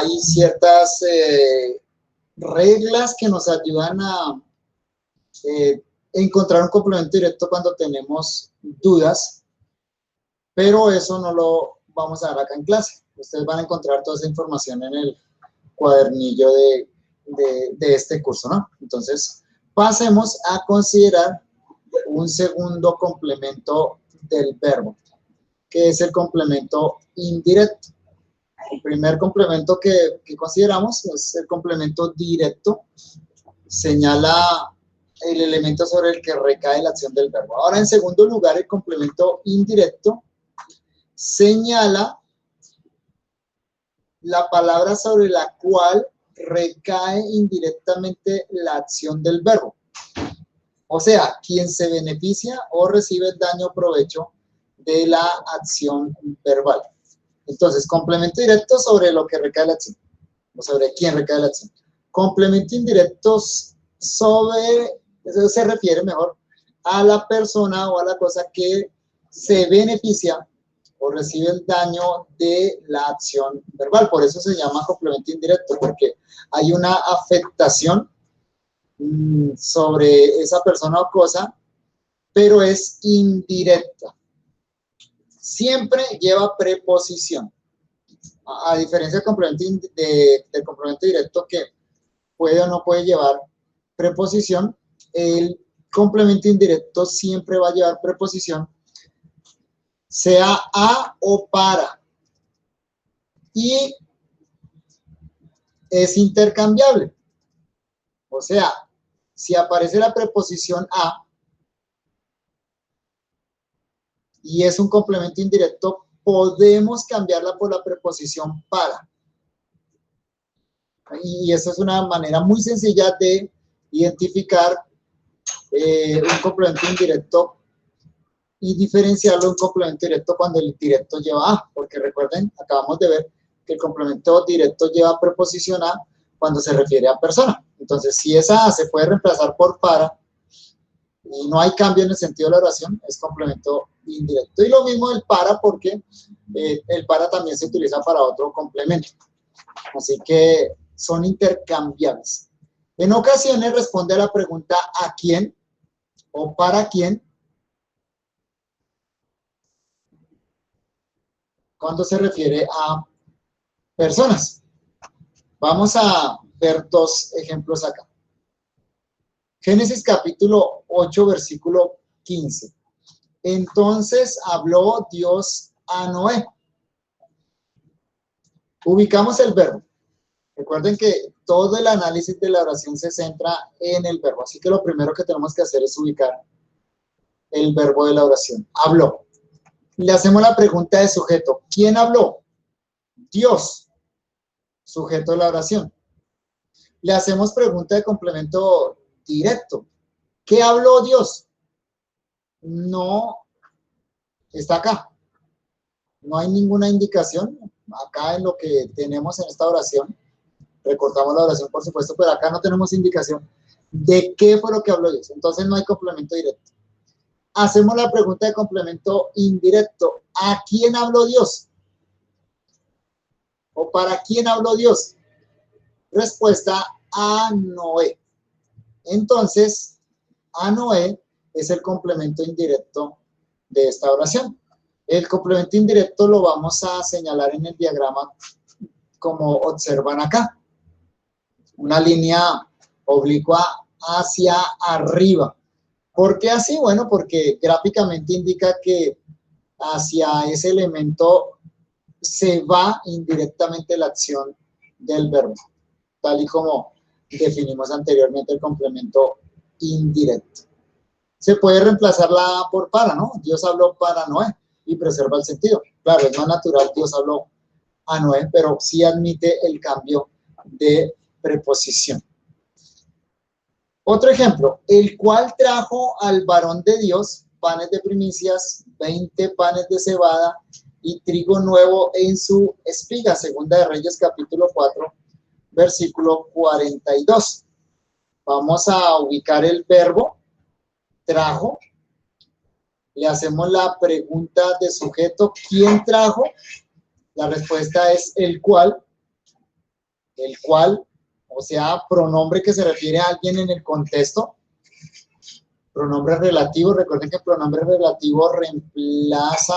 hay ciertas reglas que nos ayudan a encontrar un complemento directo cuando tenemos dudas, pero eso no lo vamos a dar acá en clase. Ustedes van a encontrar toda esa información en el cuadernillo de este curso, ¿no? Entonces, pasemos a considerar un segundo complemento del verbo, que es el complemento indirecto. El primer complemento que consideramos es el complemento directo. Señala el elemento sobre el que recae la acción del verbo. Ahora, en segundo lugar, el complemento indirecto señala la palabra sobre la cual recae indirectamente la acción del verbo. O sea, quien se beneficia o recibe el daño o provecho de la acción verbal. Entonces, complemento directo sobre lo que recae la acción, o sobre quién recae la acción. Complemento indirecto sobre, eso se refiere mejor, a la persona o a la cosa que se beneficia o recibe el daño de la acción verbal. Por eso se llama complemento indirecto, porque hay una afectación sobre esa persona o cosa, pero es indirecta. Siempre lleva preposición. A diferencia del complemento, del complemento directo que puede o no puede llevar preposición, el complemento indirecto siempre va a llevar preposición, sea a o para, y es intercambiable. O sea, si aparece la preposición a y es un complemento indirecto, podemos cambiarla por la preposición para. Y esa es una manera muy sencilla de identificar un complemento indirecto y diferenciarlo de un complemento directo cuando el directo lleva a, porque recuerden, acabamos de ver que el complemento directo lleva preposición a cuando se refiere a persona. Entonces, si esa a se puede reemplazar por para y no hay cambio en el sentido de la oración, es complemento indirecto. Y lo mismo el para, porque el para también se utiliza para otro complemento. Así que son intercambiables. En ocasiones responde a la pregunta ¿a quién? O ¿para quién? Cuando se refiere a personas. Vamos a ver dos ejemplos acá. Génesis capítulo 8, versículo 15. Entonces habló Dios a Noé. Ubicamos el verbo. Recuerden que todo el análisis de la oración se centra en el verbo. Así que lo primero que tenemos que hacer es ubicar el verbo de la oración. Habló. Le hacemos la pregunta de sujeto. ¿Quién habló? Dios. Sujeto de la oración. Le hacemos pregunta de complemento directo. ¿Qué habló Dios? No está acá. No hay ninguna indicación acá en lo que tenemos en esta oración. Recortamos la oración, por supuesto, pero acá no tenemos indicación de qué fue lo que habló Dios. Entonces no hay complemento directo. Hacemos la pregunta de complemento indirecto. ¿A quién habló Dios? ¿O para quién habló Dios? Respuesta: a Noé. Entonces, a Noé es el complemento indirecto de esta oración. El complemento indirecto lo vamos a señalar en el diagrama como observan acá. Una línea oblicua hacia arriba. ¿Por qué así? Bueno, porque gráficamente indica que hacia ese elemento se va indirectamente la acción del verbo, tal y como definimos anteriormente el complemento indirecto. Se puede reemplazarla por para, ¿no? Dios habló para Noé y preserva el sentido. Claro, es más natural, Dios habló a Noé, pero sí admite el cambio de preposición. Otro ejemplo, el cual trajo al varón de Dios panes de primicias, 20 panes de cebada y trigo nuevo en su espiga. Segunda de Reyes, capítulo 4, versículo 42. Vamos a ubicar el verbo, trajo. Le hacemos la pregunta de sujeto, ¿quién trajo? La respuesta es el cual. el cual, o sea, pronombre que se refiere a alguien en el contexto. Pronombre relativo, recuerden que pronombre relativo reemplaza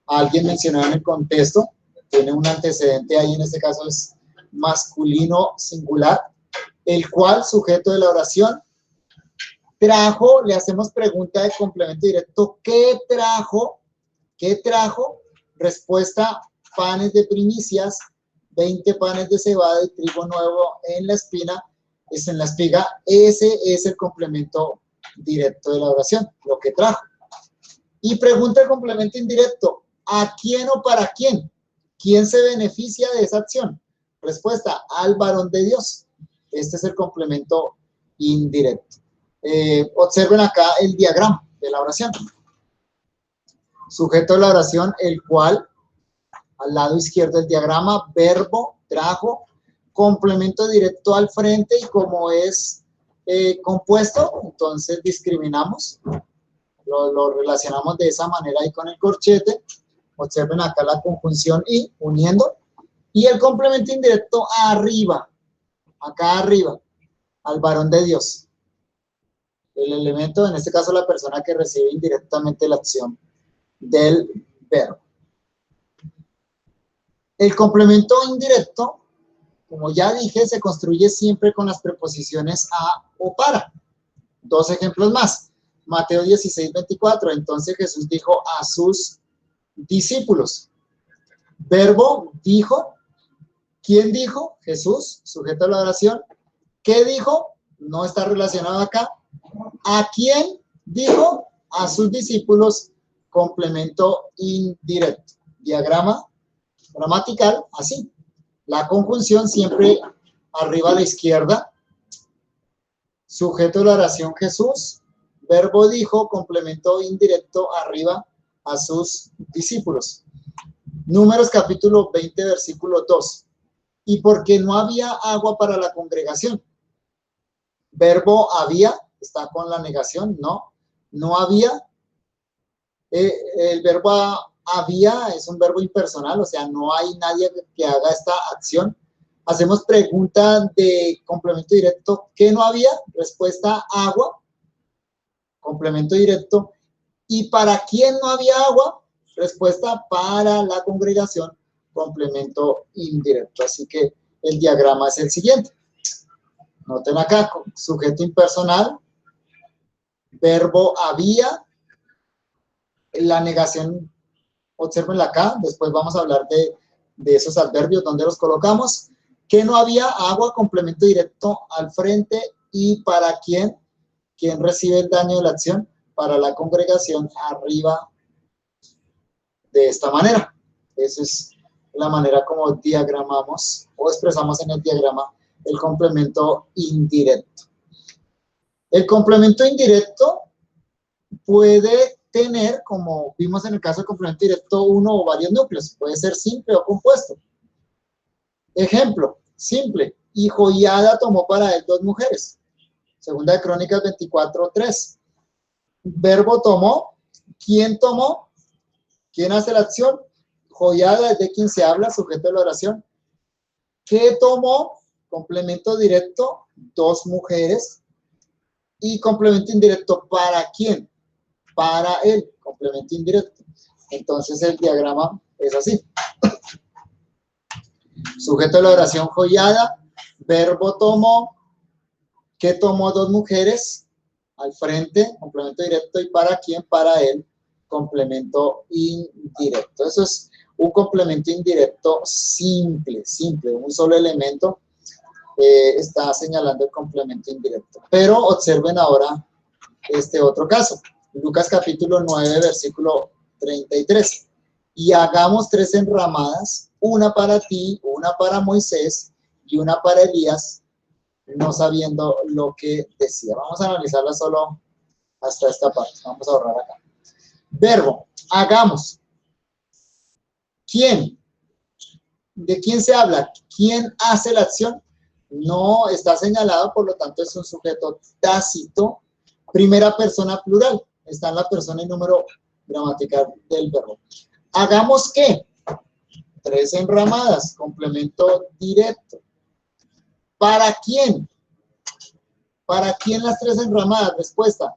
a alguien mencionado en el contexto. Tiene un antecedente ahí, en este caso es masculino singular. El cual, sujeto de la oración, trajo, le hacemos pregunta de complemento directo, ¿qué trajo? ¿Qué trajo? Respuesta, panes de primicias, 20 panes de cebada y trigo nuevo en la espina, en la espiga. Ese es el complemento directo de la oración, lo que trajo. Y pregunta el complemento indirecto, ¿a quién o para quién? ¿Quién se beneficia de esa acción? Respuesta, al varón de Dios. Este es el complemento indirecto. Observen acá el diagrama de la oración. Sujeto de la oración, el cual, al lado izquierdo del diagrama, verbo, trajo, complemento directo al frente y como es compuesto, entonces discriminamos, lo relacionamos de esa manera ahí con el corchete. Observen acá la conjunción y uniendo. Y el complemento indirecto arriba, acá arriba, al varón de Dios. El elemento, en este caso la persona que recibe indirectamente la acción del verbo. El complemento indirecto, como ya dije, se construye siempre con las preposiciones a o para. Dos ejemplos más. Mateo 16:24. Entonces Jesús dijo a sus discípulos. Verbo, dijo. ¿Quién dijo? Jesús, sujeto a la oración. ¿Qué dijo? No está relacionado acá. ¿A quién dijo? A sus discípulos, complemento indirecto. Diagrama gramatical, así. La conjunción siempre arriba a la izquierda. Sujeto de la oración Jesús. Verbo dijo, complemento indirecto arriba a sus discípulos. Números capítulo 20, versículo 2. ¿Y por qué no había agua para la congregación? Verbo había, está con la negación, no, no había. El verbo había es un verbo impersonal, o sea, no hay nadie que haga esta acción. Hacemos pregunta de complemento directo, ¿qué no había? Respuesta, agua, complemento directo. ¿Y para quién no había agua? Respuesta, para la congregación, complemento indirecto. Así que el diagrama es el siguiente. Noten acá, sujeto impersonal, verbo había, la negación, observenla acá, después vamos a hablar de esos adverbios, donde los colocamos. Que no había agua, complemento directo al frente. ¿Y para quién? ¿Quién recibe el daño de la acción? Para la congregación, arriba, de esta manera. Esa es la manera como diagramamos o expresamos en el diagrama el complemento indirecto. El complemento indirecto puede tener, como vimos en el caso del complemento directo, uno o varios núcleos. Puede ser simple o compuesto. Ejemplo, simple. Y Joiada tomó para él 2 mujeres. Segunda de Crónicas 24:3. Verbo tomó. ¿Quién tomó? ¿Quién hace la acción? Joiada es de quien se habla, sujeto de la oración. ¿Qué tomó? Complemento directo, 2 mujeres. Y complemento indirecto, ¿para quién? Para él, complemento indirecto. Entonces el diagrama es así. Sujeto de la oración Joiada, verbo tomó. ¿Qué tomó? 2 mujeres. Al frente, complemento directo. ¿Y para quién? Para él, complemento indirecto. Eso es un complemento indirecto simple, un solo elemento está señalando el complemento indirecto. Pero observen ahora este otro caso. Lucas capítulo 9, versículo 33. Y hagamos 3 enramadas, una para ti, una para Moisés y una para Elías, no sabiendo lo que decía. Vamos a analizarla solo hasta esta parte. Vamos a ahorrar acá. Verbo, hagamos. ¿Quién? ¿De quién se habla? ¿Quién hace la acción? No está señalado, por lo tanto es un sujeto tácito. Primera persona plural. Está en la persona y número gramatical del verbo. ¿Hagamos qué? 3 enramadas, complemento directo. ¿Para quién? ¿Para quién las tres enramadas? Respuesta,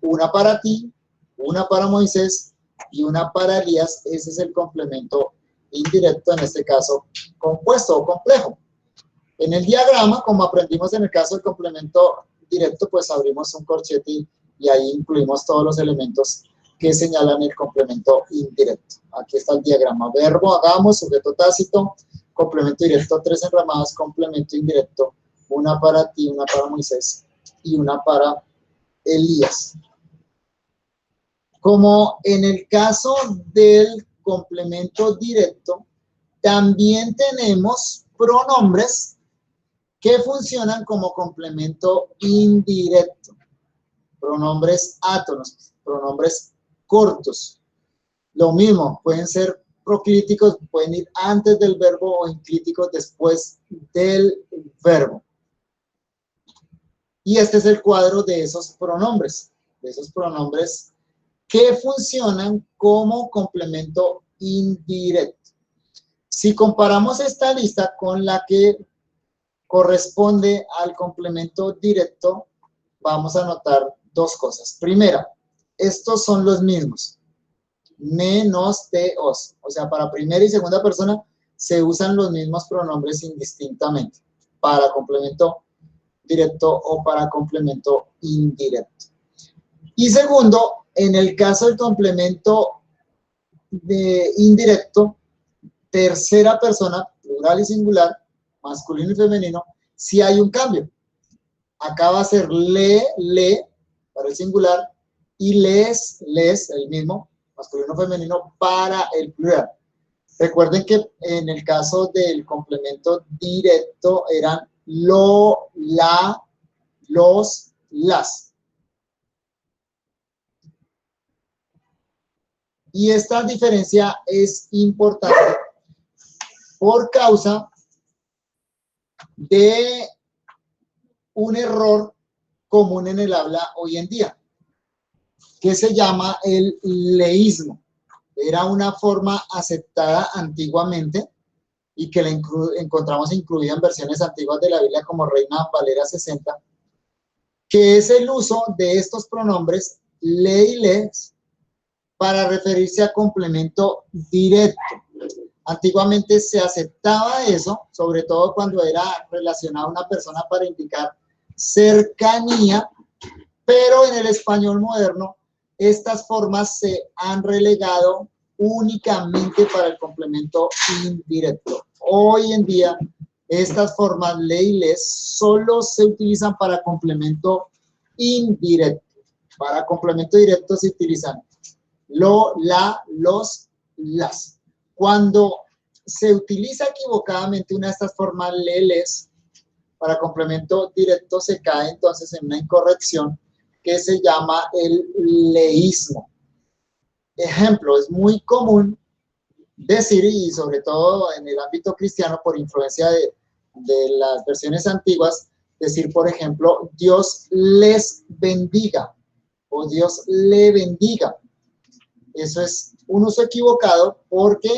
una para ti, una para Moisés y una para Elías. Ese es el complemento indirecto, en este caso compuesto o complejo. En el diagrama, como aprendimos en el caso del complemento directo, pues abrimos un corchete y ahí incluimos todos los elementos que señalan el complemento indirecto. Aquí está el diagrama: verbo, hagamos, sujeto tácito, complemento directo, tres enramadas, complemento indirecto, una para ti, una para Moisés y una para Elías. Como en el caso del complemento directo, también tenemos pronombres que funcionan como complemento indirecto. Pronombres átonos, pronombres cortos. Lo mismo, pueden ser proclíticos, pueden ir antes del verbo, o enclíticos después del verbo. Y este es el cuadro de esos pronombres que funcionan como complemento indirecto. Si comparamos esta lista con la que corresponde al complemento directo, vamos a notar dos cosas. Primera, estos son los mismos. Menos, teos. O sea, para primera y segunda persona se usan los mismos pronombres indistintamente, para complemento directo o para complemento indirecto. Y segundo, en el caso del complemento indirecto, tercera persona, plural y singular, masculino y femenino, si hay un cambio. Acá va a ser le para el singular y les, el mismo, masculino femenino, para el plural. Recuerden que en el caso del complemento directo eran lo, la, los, las. Y esta diferencia es importante por causa de un error común en el habla hoy en día, que se llama el leísmo. Era una forma aceptada antiguamente y que la encontramos incluida en versiones antiguas de la Biblia como Reina Valera 60, que es el uso de estos pronombres le y les para referirse a complemento directo. Antiguamente se aceptaba eso, sobre todo cuando era relacionado a una persona para indicar cercanía, pero en el español moderno estas formas se han relegado únicamente para el complemento indirecto. Hoy en día estas formas le y les solo se utilizan para complemento indirecto. Para complemento directo se utilizan lo, la, los, las. Cuando se utiliza equivocadamente una de estas formas le, les, para complemento directo se cae entonces en una incorrección que se llama el leísmo. Ejemplo, es muy común decir, y sobre todo en el ámbito cristiano por influencia de las versiones antiguas, decir, por ejemplo, Dios les bendiga o Dios le bendiga. Eso es un uso equivocado porque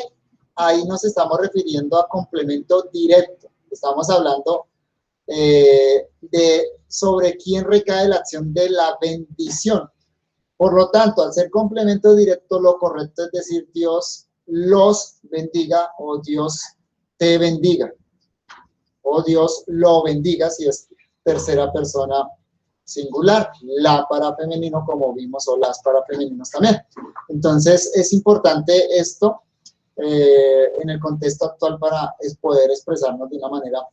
ahí nos estamos refiriendo a complemento directo. Estamos hablando sobre quién recae la acción de la bendición. Por lo tanto, al ser complemento directo, lo correcto es decir Dios los bendiga o Dios te bendiga o Dios lo bendiga si es tercera persona singular, la para femenino como vimos o las para femeninos también. Entonces es importante esto en el contexto actual para poder expresarnos de una manera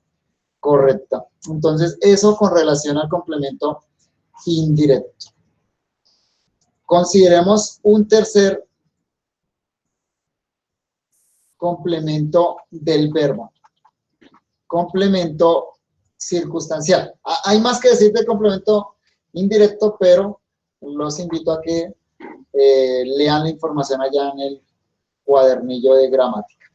correcta. Entonces eso con relación al complemento indirecto. Consideremos un tercer complemento del verbo. Complemento circunstancial. Hay más que decir de complemento indirecto, pero los invito a que lean la información allá en el cuadernillo de gramática.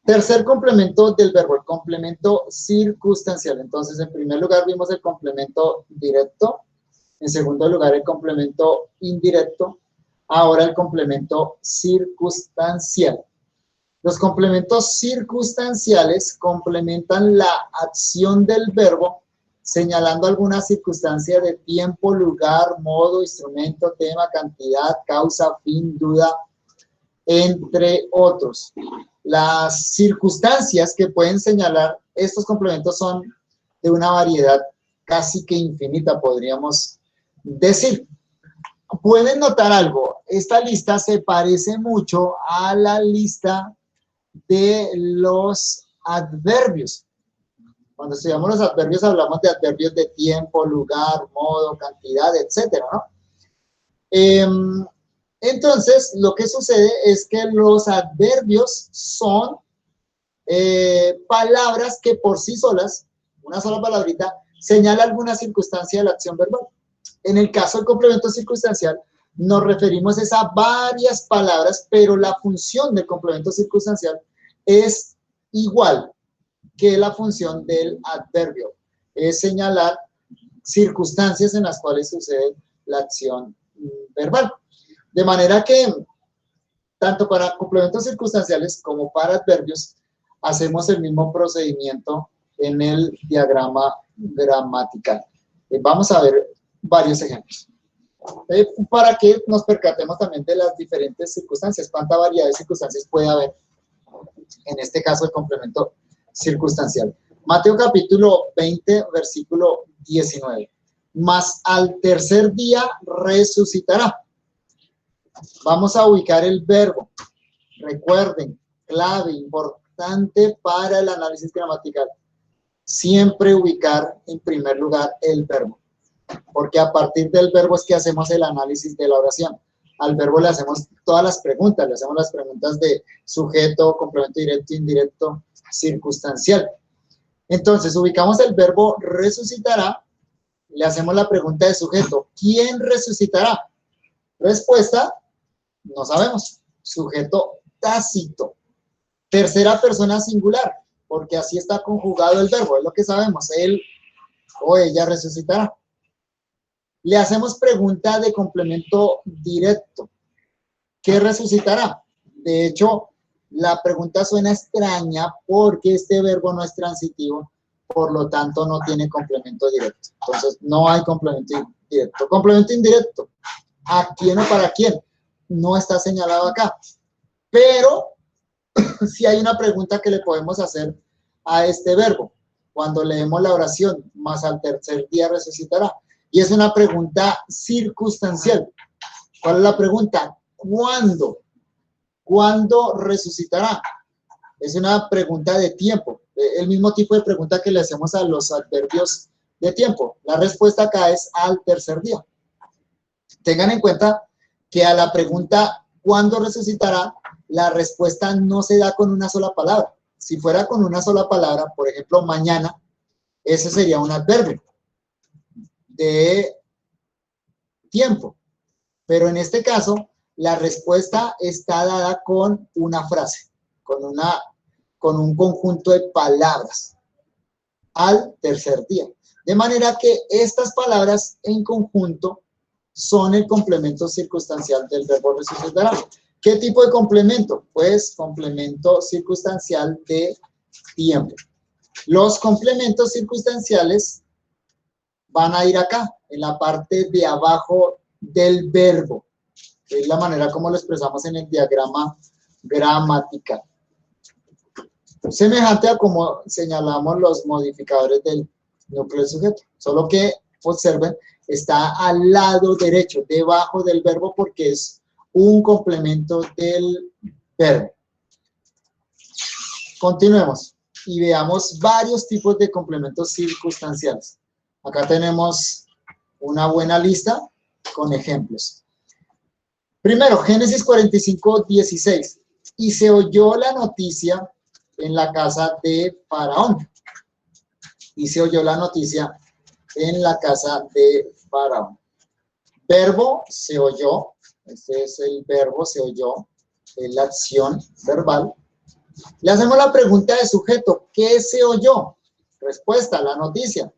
Tercer complemento del verbo, el complemento circunstancial. Entonces, en primer lugar vimos el complemento directo, en segundo lugar el complemento indirecto, ahora el complemento circunstancial. Los complementos circunstanciales complementan la acción del verbo señalando alguna circunstancia de tiempo, lugar, modo, instrumento, tema, cantidad, causa, fin, duda, entre otros. Las circunstancias que pueden señalar estos complementos son de una variedad casi que infinita, podríamos decir. Pueden notar algo, esta lista se parece mucho a la lista de los adverbios. Cuando estudiamos los adverbios hablamos de adverbios de tiempo, lugar, modo, cantidad, etcétera, ¿no? Entonces, lo que sucede es que los adverbios son palabras que por sí solas, una sola palabrita, señala alguna circunstancia de la acción verbal. En el caso del complemento circunstancial, nos referimos a varias palabras, pero la función del complemento circunstancial es igual que la función del adverbio. Es señalar circunstancias en las cuales sucede la acción verbal. De manera que, tanto para complementos circunstanciales como para adverbios, hacemos el mismo procedimiento en el diagrama gramatical. Vamos a ver varios ejemplos. Para que nos percatemos también de las diferentes circunstancias, cuánta variedad de circunstancias puede haber, en este caso el complemento circunstancial. Mateo capítulo 20, versículo 19. Mas al tercer día resucitará. Vamos a ubicar el verbo. Recuerden, clave, importante para el análisis gramatical. Siempre ubicar en primer lugar el verbo. Porque a partir del verbo es que hacemos el análisis de la oración. Al verbo le hacemos todas las preguntas. Le hacemos las preguntas de sujeto, complemento directo, indirecto, circunstancial. Entonces, ubicamos el verbo resucitará. Le hacemos la pregunta de sujeto. ¿Quién resucitará? Respuesta, no sabemos. Sujeto tácito. Tercera persona singular, porque así está conjugado el verbo, es lo que sabemos. Él o ella resucitará. Le hacemos pregunta de complemento directo. ¿Qué resucitará? De hecho, la pregunta suena extraña porque este verbo no es transitivo, por lo tanto no tiene complemento directo. Entonces, no hay complemento directo. Complemento indirecto. ¿A quién o para quién? No está señalado acá. Pero sí hay una pregunta que le podemos hacer a este verbo. Cuando leemos la oración, más al tercer día resucitará. Y es una pregunta circunstancial. ¿Cuál es la pregunta? ¿Cuándo? ¿Cuándo resucitará? Es una pregunta de tiempo. El mismo tipo de pregunta que le hacemos a los adverbios de tiempo. La respuesta acá es al tercer día. Tengan en cuenta que a la pregunta ¿cuándo resucitará? La respuesta no se da con una sola palabra. Si fuera con una sola palabra, por ejemplo, mañana, ese sería un adverbio de tiempo. Pero en este caso, la respuesta está dada con una frase, con un conjunto de palabras al tercer día. De manera que estas palabras en conjunto son el complemento circunstancial del verbo resucitará. ¿Qué tipo de complemento? Pues complemento circunstancial de tiempo. Los complementos circunstanciales van a ir acá, en la parte de abajo del verbo. Es la manera como lo expresamos en el diagrama gramatical. Semejante a como señalamos los modificadores del núcleo del sujeto. Solo que, observen, está al lado derecho, debajo del verbo, porque es un complemento del verbo. Continuemos y veamos varios tipos de complementos circunstanciales. Acá tenemos una buena lista con ejemplos. Primero, Génesis 45, 16. Y se oyó la noticia en la casa de Faraón. Y se oyó la noticia en la casa de Faraón. Verbo, se oyó. Este es el verbo, se oyó. Es la acción verbal. Le hacemos la pregunta de sujeto. ¿Qué se oyó? Respuesta, la noticia.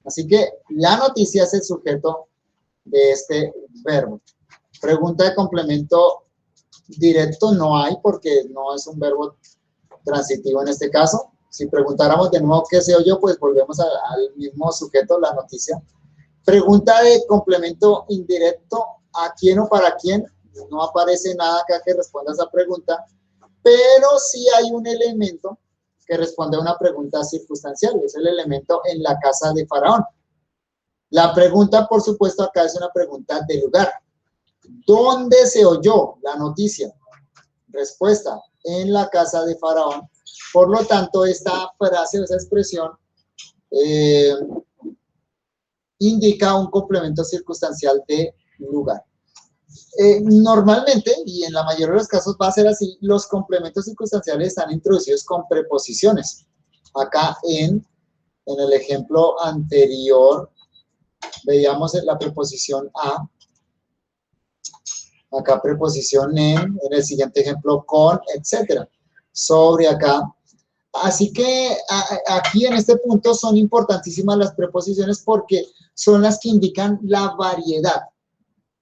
Así que la noticia es el sujeto de este verbo. Pregunta de complemento directo no hay porque no es un verbo transitivo en este caso. Si preguntáramos de nuevo qué sé yo, pues volvemos al mismo sujeto, la noticia. Pregunta de complemento indirecto, ¿a quién o para quién? No aparece nada acá que responda a esa pregunta, pero sí hay un elemento que responde a una pregunta circunstancial, es el elemento en la casa de Faraón. La pregunta, por supuesto, acá es una pregunta de lugar. ¿Dónde se oyó la noticia? Respuesta, en la casa de Faraón. Por lo tanto, esta frase o esa expresión indica un complemento circunstancial de lugar. Normalmente, y en la mayoría de los casos va a ser así, los complementos circunstanciales están introducidos con preposiciones. Acá en el ejemplo anterior, veíamos la preposición a, acá preposición en el siguiente ejemplo con, etcétera. Sobre acá. Así que aquí en este punto son importantísimas las preposiciones porque son las que indican la variedad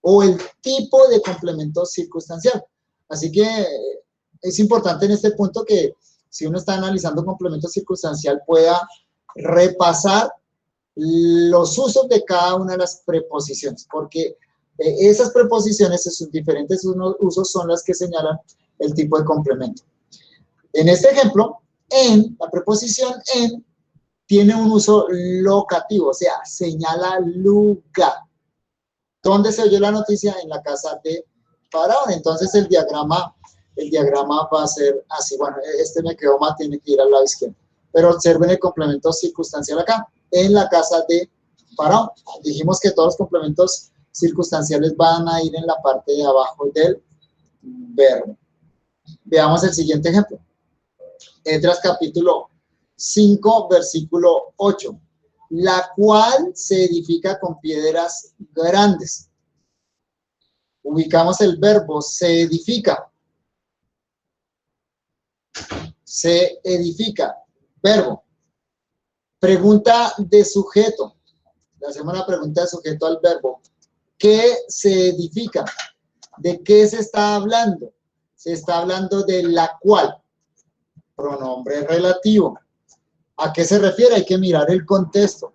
o el tipo de complemento circunstancial. Así que es importante en este punto que si uno está analizando complemento circunstancial pueda repasar los usos de cada una de las preposiciones, porque esas preposiciones en sus diferentes usos son las que señalan el tipo de complemento. En este ejemplo, en, la preposición en, tiene un uso locativo, o sea, señala lugar. ¿Dónde se oyó la noticia? En la casa de Faraón. Entonces el diagrama va a ser así. Bueno, este me quedó mal, tiene que ir al lado izquierdo. Pero observen el complemento circunstancial acá, en la casa de Faraón. Dijimos que todos los complementos circunstanciales van a ir en la parte de abajo del verbo. Veamos el siguiente ejemplo. Esdras capítulo 5, versículo 8. La cual se edifica con piedras grandes. Ubicamos el verbo se edifica. Se edifica. Verbo. Pregunta de sujeto. Le hacemos una pregunta de sujeto al verbo. ¿Qué se edifica? ¿De qué se está hablando? Se está hablando de la cual. Pronombre relativo. ¿A qué se refiere? Hay que mirar el contexto.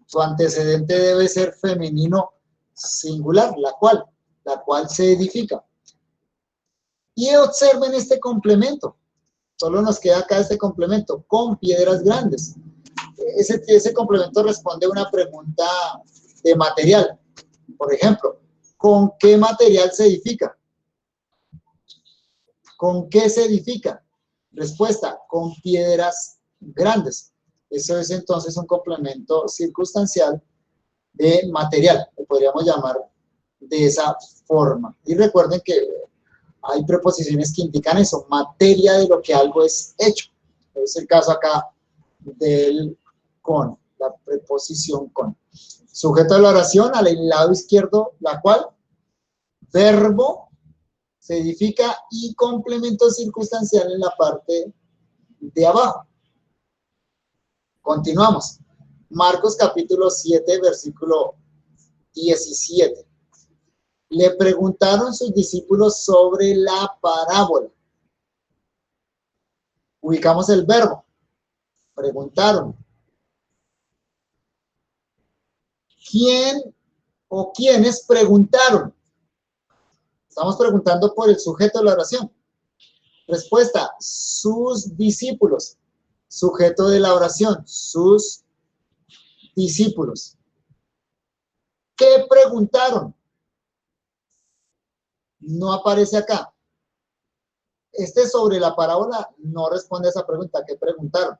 Su antecedente debe ser femenino singular, la cual se edifica. Y observen este complemento. Solo nos queda acá este complemento, con piedras grandes. Ese complemento responde a una pregunta de material. Por ejemplo, ¿con qué material se edifica? ¿Con qué se edifica? Respuesta, con piedras grandes. Eso es entonces un complemento circunstancial de material, lo podríamos llamar de esa forma. Y recuerden que hay preposiciones que indican eso, materia de lo que algo es hecho. Es el caso acá del con, la preposición con. Sujeto de la oración, al lado izquierdo, la cual, verbo, se edifica y complemento circunstancial en la parte de abajo. Continuamos. Marcos capítulo 7, versículo 17. Le preguntaron sus discípulos sobre la parábola. Ubicamos el verbo. Preguntaron. ¿Quién o quiénes preguntaron? Estamos preguntando por el sujeto de la oración. Respuesta, sus discípulos. Sujeto de la oración, sus discípulos. ¿Qué preguntaron? No aparece acá. Este sobre la parábola no responde a esa pregunta. ¿Qué preguntaron?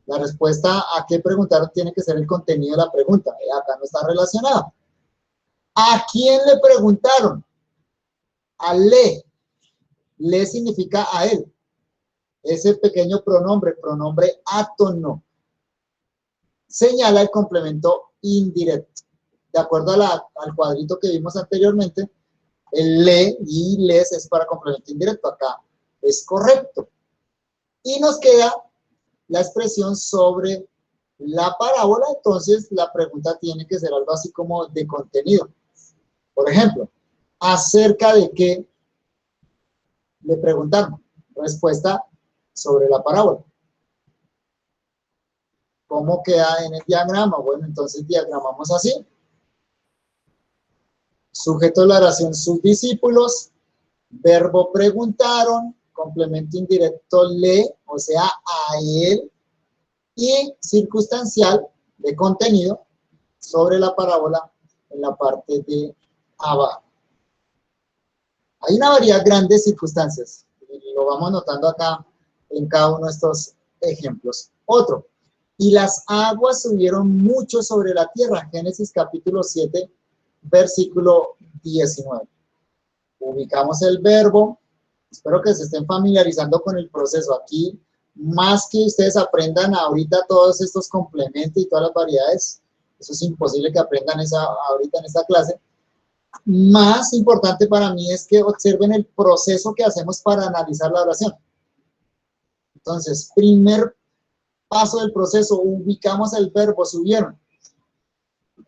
La respuesta a qué preguntaron tiene que ser el contenido de la pregunta. Acá no está relacionado. ¿A quién le preguntaron? A le. Le significa a él. Ese pequeño pronombre átono, señala el complemento indirecto. De acuerdo al cuadrito que vimos anteriormente, el le y les es para complemento indirecto. Acá es correcto. Y nos queda la expresión sobre la parábola. Entonces, la pregunta tiene que ser algo así como de contenido. Por ejemplo, ¿acerca de qué Le preguntaron, respuesta sobre la parábola. ¿Cómo queda en el diagrama? Bueno, entonces diagramamos así. Sujeto de la oración, sus discípulos. Verbo preguntaron, complemento indirecto le, o sea, a él. Y circunstancial de contenido sobre la parábola en la parte de abajo. Hay una variedad grande de circunstancias, y lo vamos notando acá en cada uno de estos ejemplos. Otro, y las aguas subieron mucho sobre la tierra, Génesis capítulo 7, versículo 19. Ubicamos el verbo, espero que se estén familiarizando con el proceso. Aquí, más que ustedes aprendan ahorita todos estos complementos y todas las variedades, eso es imposible que aprendan ahorita en esta clase. Más importante para mí es que observen el proceso que hacemos para analizar la oración. Entonces, primer paso del proceso, ubicamos el verbo, subieron.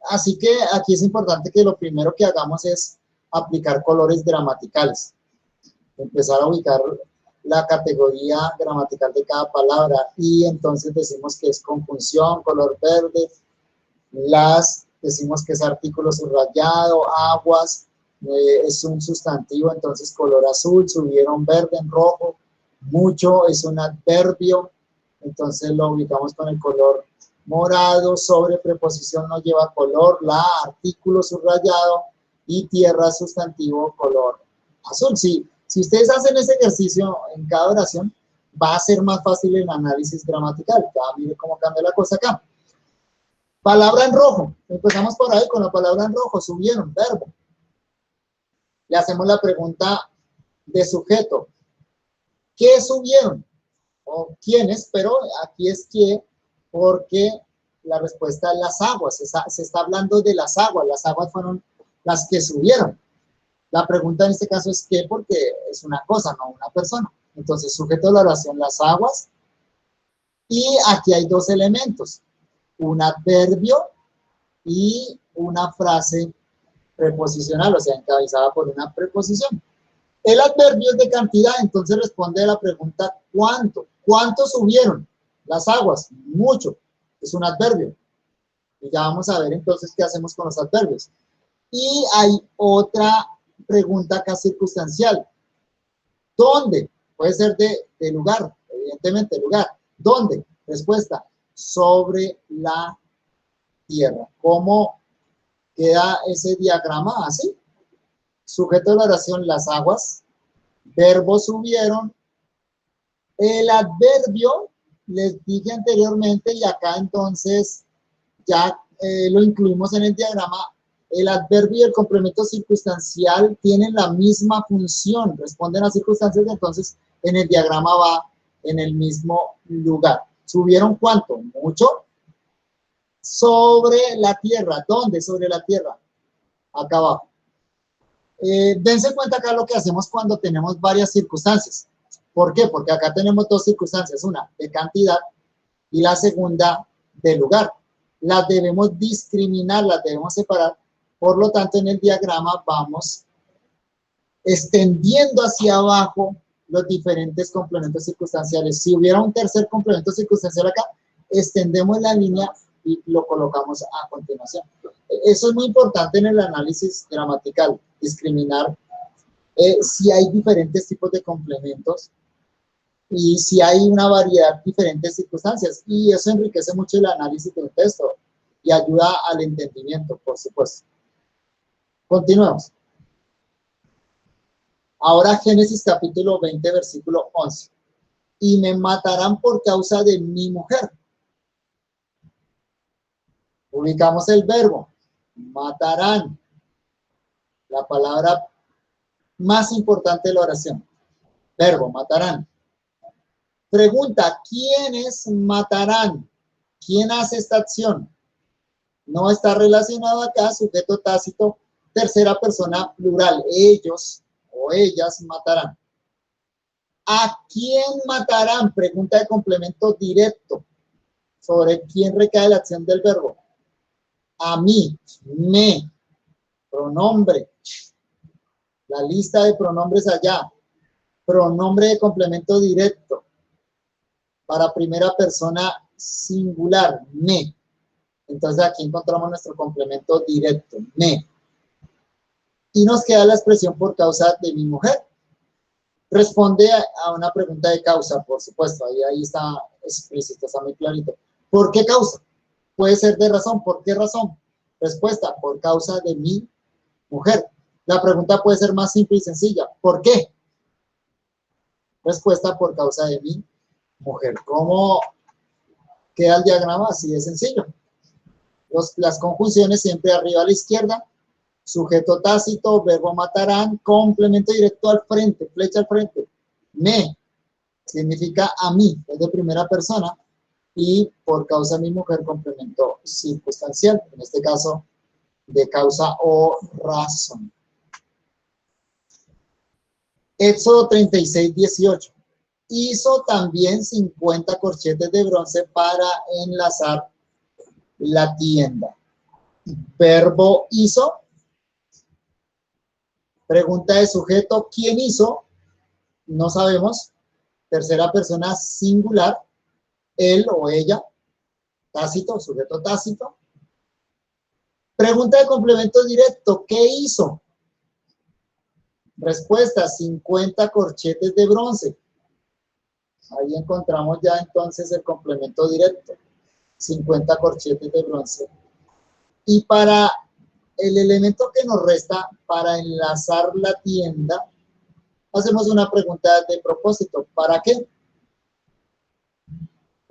Así que aquí es importante que lo primero que hagamos es aplicar colores gramaticales. Empezar a ubicar la categoría gramatical de cada palabra y entonces decimos que es conjunción, color verde, decimos que es artículo subrayado, aguas, es un sustantivo, entonces color azul, subieron verde en rojo, mucho es un adverbio, entonces lo ubicamos con el color morado, sobre preposición no lleva color, la artículo subrayado y tierra sustantivo color azul. Sí, si ustedes hacen ese ejercicio en cada oración, va a ser más fácil el análisis gramatical. Ya mire cómo cambia la cosa acá. Palabra en rojo. Empezamos por ahí con la palabra en rojo. Subieron, verbo. Le hacemos la pregunta de sujeto. ¿Qué subieron? O quiénes, pero aquí es qué, porque la respuesta es las aguas. Se está hablando de las aguas. Las aguas fueron las que subieron. La pregunta en este caso es qué, porque es una cosa, no una persona. Entonces, sujeto de la oración, las aguas. Y aquí hay dos elementos. Un adverbio y una frase preposicional, o sea, encabezada por una preposición. El adverbio es de cantidad, entonces responde a la pregunta ¿cuánto? ¿Cuánto subieron las aguas? Mucho, es un adverbio. Y ya vamos a ver entonces qué hacemos con los adverbios. Y hay otra pregunta acá circunstancial. ¿Dónde? Puede ser de lugar, evidentemente, lugar. ¿Dónde? Respuesta, sobre la tierra. ¿Cómo queda ese diagrama? Así. Sujeto de la oración, las aguas. Verbo subieron. El adverbio, les dije anteriormente, y acá entonces ya lo incluimos en el diagrama. El adverbio y el complemento circunstancial tienen la misma función, responden a circunstancias, entonces en el diagrama va en el mismo lugar. ¿Subieron cuánto? Mucho. Sobre la tierra. ¿Dónde? Sobre la tierra. Acá abajo. Dense cuenta acá lo que hacemos cuando tenemos varias circunstancias. ¿Por qué? Porque acá tenemos dos circunstancias, una de cantidad y la segunda de lugar. Las debemos discriminar, las debemos separar. Por lo tanto, en el diagrama vamos extendiendo hacia abajo los diferentes complementos circunstanciales. Si hubiera un tercer complemento circunstancial acá, extendemos la línea y lo colocamos a continuación. Eso es muy importante en el análisis gramatical, discriminar si hay diferentes tipos de complementos y si hay una variedad de diferentes circunstancias. Y eso enriquece mucho el análisis de un texto y ayuda al entendimiento, por supuesto. Continuemos. Ahora Génesis capítulo 20, versículo 11. Y me matarán por causa de mi mujer. Ubicamos el verbo. Matarán. La palabra más importante de la oración. Verbo, matarán. Pregunta, ¿quiénes matarán? ¿Quién hace esta acción? No está relacionado acá, sujeto tácito, tercera persona plural. Ellos o ellas matarán. ¿A quién matarán? Pregunta de complemento directo. ¿Sobre quién recae la acción del verbo? A mí, me, pronombre. La lista de pronombres allá. pronombre de complemento directo para primera persona singular, me. Entonces aquí encontramos nuestro complemento directo, me. Y nos queda la expresión por causa de mi mujer. Responde a una pregunta de causa, por supuesto, ahí está explícito, está muy clarito. ¿Por qué causa? Puede ser de razón, ¿por qué razón? Respuesta, por causa de mi mujer. La pregunta puede ser más simple y sencilla, ¿por qué? Respuesta, por causa de mi mujer. ¿Cómo queda el diagrama? Así de sencillo. Las conjunciones siempre arriba a la izquierda, sujeto tácito, verbo matarán, complemento directo al frente, flecha al frente. Me significa a mí, es de primera persona, y por causa de mi mujer, complemento circunstancial, en este caso de causa o razón. Éxodo 36, 18. Hizo también 50 corchetes de bronce para enlazar la tienda. Verbo hizo. Pregunta de sujeto, ¿quién hizo? No sabemos. Tercera persona singular, él o ella. Tácito, sujeto tácito. Pregunta de complemento directo, ¿qué hizo? Respuesta, 50 corchetes de bronce. Ahí encontramos ya entonces el complemento directo. 50 corchetes de bronce. Y para el elemento que nos resta, para enlazar la tienda, hacemos una pregunta de propósito. ¿Para qué?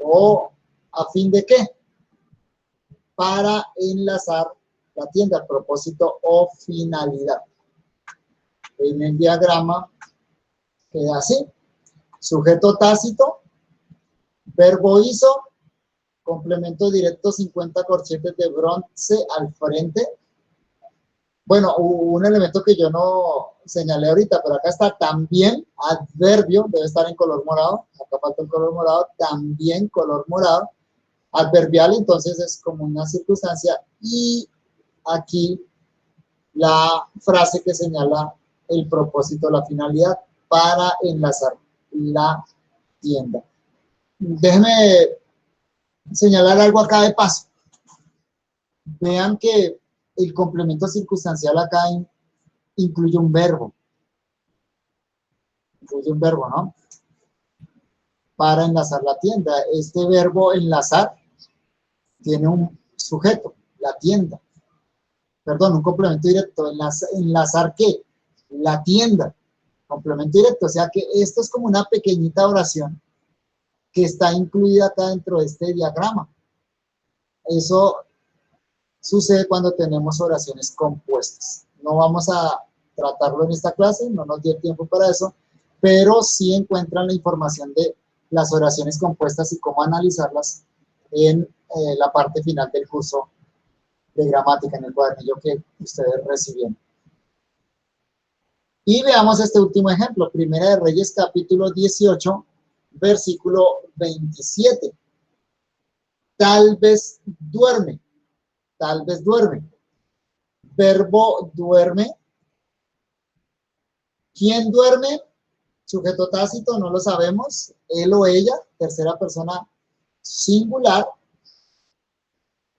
¿O a fin de qué? Para enlazar la tienda, propósito o finalidad. En el diagrama queda así. Sujeto tácito, verbo hizo, complemento directo 50 corchetes de bronce al frente. Bueno, un elemento que yo no señalé ahorita, pero acá está también, adverbio, debe estar en color morado, acá falta el color morado, también color morado, adverbial, entonces es como una circunstancia, y aquí la frase que señala el propósito, la finalidad, para enlazar la tienda. Déjenme señalar algo acá de paso. Vean que el complemento circunstancial acá incluye un verbo. Incluye un verbo, ¿no? Para enlazar la tienda. Este verbo enlazar tiene un sujeto, la tienda. Perdón, un complemento directo. ¿Enlazar qué? La tienda. Complemento directo. O sea que esto es como una pequeñita oración que está incluida acá dentro de este diagrama. Eso sucede cuando tenemos oraciones compuestas. No vamos a tratarlo en esta clase, no nos dio tiempo para eso, pero sí encuentran la información de las oraciones compuestas y cómo analizarlas en la parte final del curso de gramática, en el cuadernillo que ustedes recibieron. Y veamos este último ejemplo, Primera de Reyes, capítulo 18, versículo 27. Tal vez duerme. Tal vez duerme. Verbo duerme. ¿Quién duerme? Sujeto tácito, no lo sabemos. Él o ella, tercera persona singular.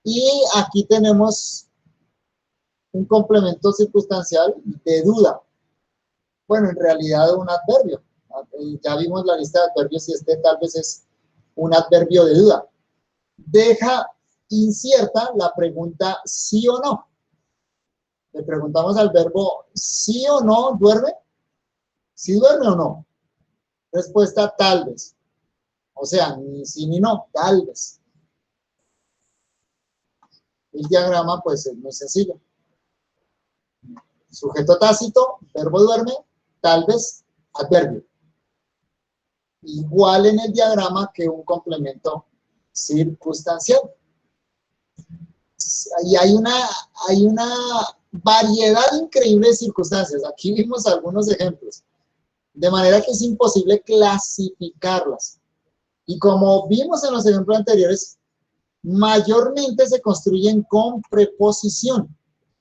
Y aquí tenemos un complemento circunstancial de duda. Bueno, en realidad un adverbio. Ya vimos la lista de adverbios y este tal vez es un adverbio de duda. Deja incierta la pregunta sí o no. Le preguntamos al verbo sí o no, ¿duerme? ¿Sí duerme o no? Respuesta, tal vez. O sea, ni sí ni no, tal vez. El diagrama, pues, es muy sencillo. Sujeto tácito, verbo duerme, tal vez, adverbio. Igual en el diagrama que un complemento circunstancial. Y hay una variedad increíble de circunstancias. Aquí vimos algunos ejemplos. De manera que es imposible clasificarlas. Y como vimos en los ejemplos anteriores, mayormente se construyen con preposición.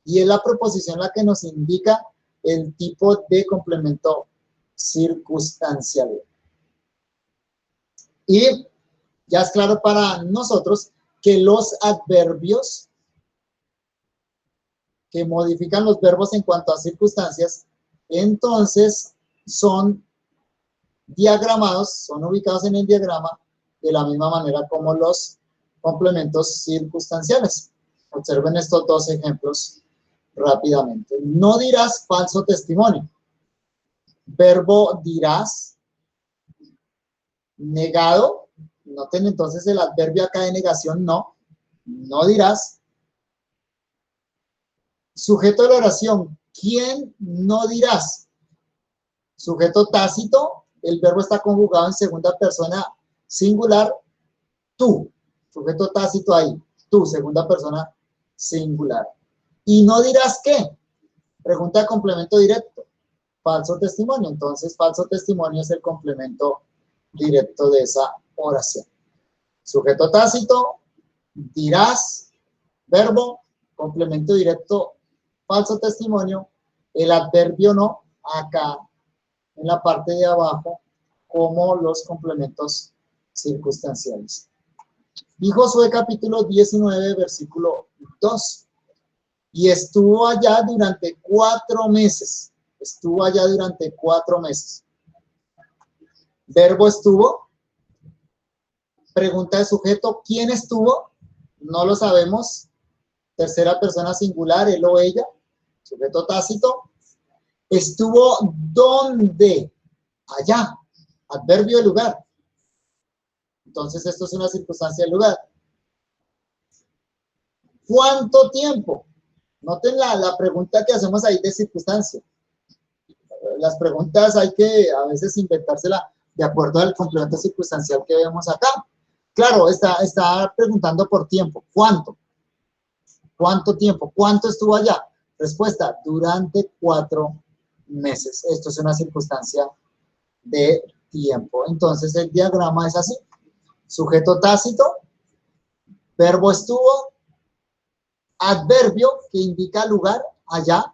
Y es la preposición la que nos indica el tipo de complemento circunstancial. Y ya es claro para nosotros que los adverbios que modifican los verbos en cuanto a circunstancias, entonces son diagramados, son ubicados en el diagrama de la misma manera como los complementos circunstanciales. Observen estos dos ejemplos rápidamente. No dirás falso testimonio. Verbo dirás, negado, noten entonces el adverbio acá de negación, no dirás. Sujeto de la oración, ¿quién no dirás? Sujeto tácito, el verbo está conjugado en segunda persona singular, tú. Sujeto tácito ahí, tú, segunda persona singular. ¿Y no dirás qué? Pregunta de complemento directo. Falso testimonio. Entonces, falso testimonio es el complemento directo de esa oración. Sujeto tácito, dirás, verbo, complemento directo, falso testimonio, el adverbio no, acá en la parte de abajo, como los complementos circunstanciales. Y Josué capítulo 19, versículo 2. Y estuvo allá durante 4 meses. Estuvo allá durante 4 meses. Verbo estuvo. Pregunta de sujeto, ¿quién estuvo? No lo sabemos. Tercera persona singular, él o ella. Sujeto tácito. Estuvo ¿dónde? Allá. Adverbio de lugar. Entonces esto es una circunstancia del lugar. ¿Cuánto tiempo? Noten la pregunta que hacemos ahí de circunstancia. Las preguntas hay que a veces inventársela de acuerdo al complemento circunstancial que vemos acá. Claro, está preguntando por tiempo. ¿Cuánto? ¿Cuánto tiempo? ¿Cuánto estuvo allá? Respuesta, durante 4 meses. Esto es una circunstancia de tiempo. Entonces el diagrama es así. Sujeto tácito, verbo estuvo, adverbio que indica lugar, allá,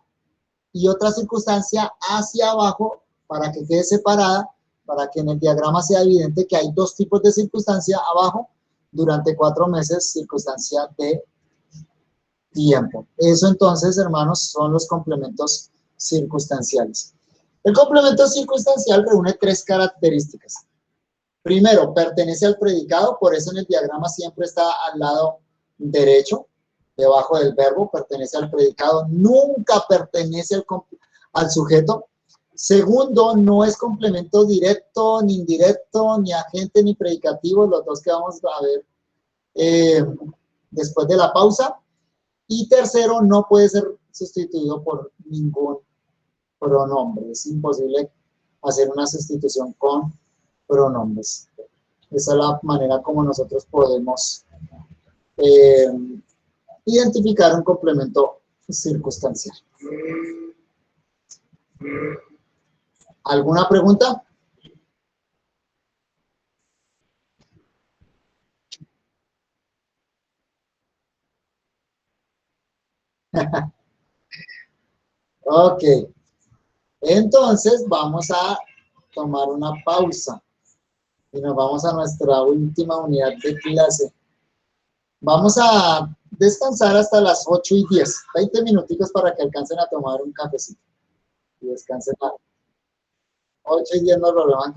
y otra circunstancia hacia abajo para que quede separada, para que en el diagrama sea evidente que hay 2 tipos de circunstancia abajo, durante 4 meses, circunstancia de tiempo. Eso entonces, hermanos, son los complementos circunstanciales. El complemento circunstancial reúne 3 características. Primero, pertenece al predicado, por eso en el diagrama siempre está al lado derecho, debajo del verbo, pertenece al predicado, nunca pertenece al sujeto. Segundo, no es complemento directo, ni indirecto, ni agente, ni predicativo, los dos que vamos a ver después de la pausa. Y tercero, no puede ser sustituido por ningún pronombre. Es imposible hacer una sustitución con pronombres. Esa es la manera como nosotros podemos identificar un complemento circunstancial. ¿Alguna pregunta? Ok. Entonces vamos a tomar una pausa y nos vamos a nuestra última unidad de clase. Vamos a descansar hasta las 8:10, 20 minuticos para que alcancen a tomar un cafecito y descansen. 8:10 nos lo levantan.